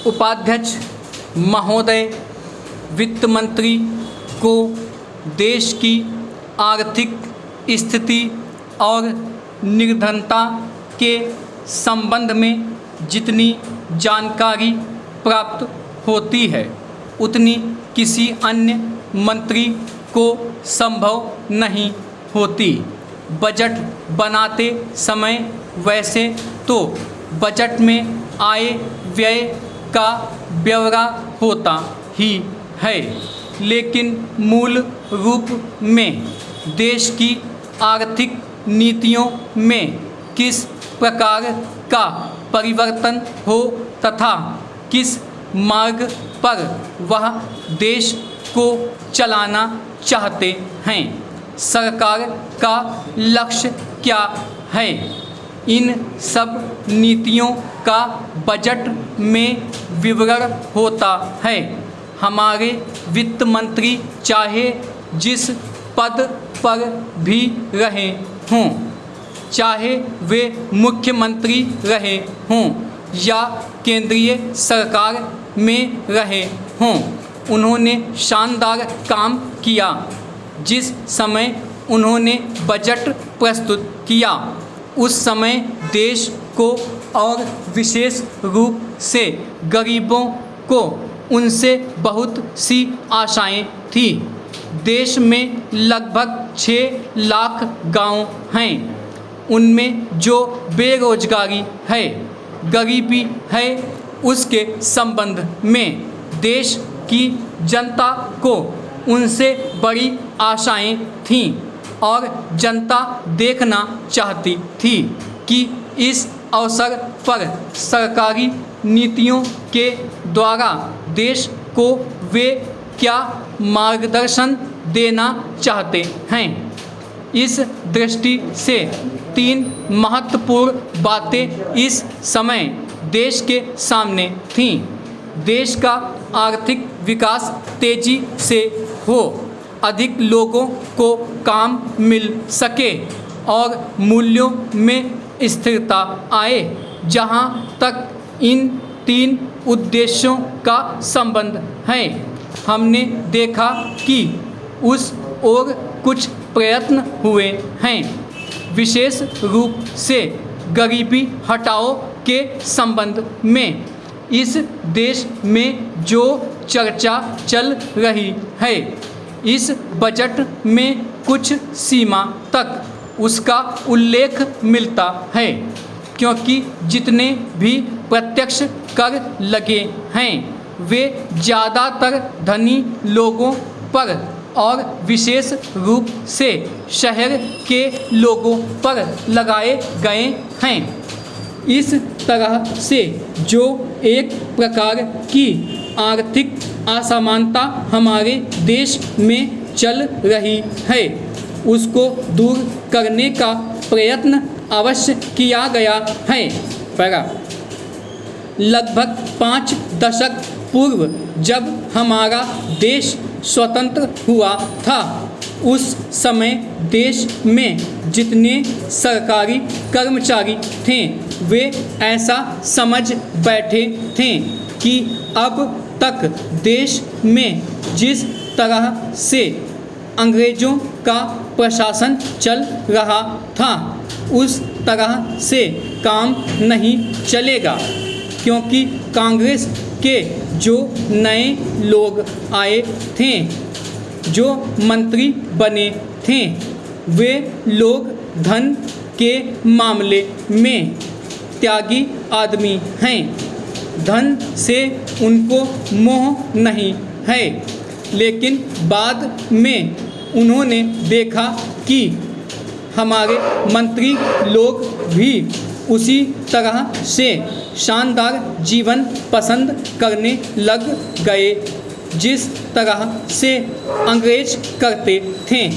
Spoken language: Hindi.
उपाध्यक्ष महोदय, वित्त मंत्री को देश की आर्थिक स्थिति और निर्धनता के संबंध में जितनी जानकारी प्राप्त होती है उतनी किसी अन्य मंत्री को संभव नहीं होती। बजट बनाते समय वैसे तो बजट में आय व्यय का ब्यौरा होता ही है, लेकिन मूल रूप में देश की आर्थिक नीतियों में किस प्रकार का परिवर्तन हो तथा किस मार्ग पर वह देश को चलाना चाहते हैं, सरकार का लक्ष्य क्या है, इन सब नीतियों का बजट में विवरण होता है। हमारे वित्त मंत्री चाहे जिस पद पर भी रहे हों, चाहे वे मुख्यमंत्री रहे हों या केंद्रीय सरकार में रहे हों, उन्होंने शानदार काम किया। जिस समय उन्होंने बजट प्रस्तुत किया उस समय देश को और विशेष रूप से गरीबों को उनसे बहुत सी आशाएं थी। देश में लगभग 6 लाख गांव हैं, उनमें जो बेरोजगारी है, गरीबी है, उसके संबंध में देश की जनता को उनसे बड़ी आशाएं थीं और जनता देखना चाहती थी कि इस अवसर पर सरकारी नीतियों के द्वारा देश को वे क्या मार्गदर्शन देना चाहते हैं। इस दृष्टि से 3 महत्वपूर्ण बातें इस समय देश के सामने थीं। देश का आर्थिक विकास तेजी से हो, अधिक लोगों को काम मिल सके और मूल्यों में स्थिरता आए। जहां तक इन 3 उद्देश्यों का संबंध है, हमने देखा कि उस ओर कुछ प्रयत्न हुए हैं। विशेष रूप से गरीबी हटाओ के संबंध में इस देश में जो चर्चा चल रही है, इस बजट में कुछ सीमा तक उसका उल्लेख मिलता है, क्योंकि जितने भी प्रत्यक्ष कर लगे हैं वे ज़्यादातर धनी लोगों पर और विशेष रूप से शहर के लोगों पर लगाए गए हैं। इस तरह से जो एक प्रकार की आर्थिक असमानता हमारे देश में चल रही है, उसको दूर करने का प्रयत्न अवश्य किया गया है। लगभग 5 दशक पूर्व जब हमारा देश स्वतंत्र हुआ था, उस समय देश में जितने सरकारी कर्मचारी थे वे ऐसा समझ बैठे थे कि अब तक देश में जिस तरह से अंग्रेज़ों का प्रशासन चल रहा था उस तरह से काम नहीं चलेगा, क्योंकि कांग्रेस के जो नए लोग आए थे, जो मंत्री बने थे, वे लोग धन के मामले में त्यागी आदमी हैं। धन से उनको मोह नहीं है, लेकिन बाद में उन्होंने देखा कि हमारे मंत्री लोग भी उसी तरह से शानदार जीवन पसंद करने लग गए जिस तरह से अंग्रेज करते थे।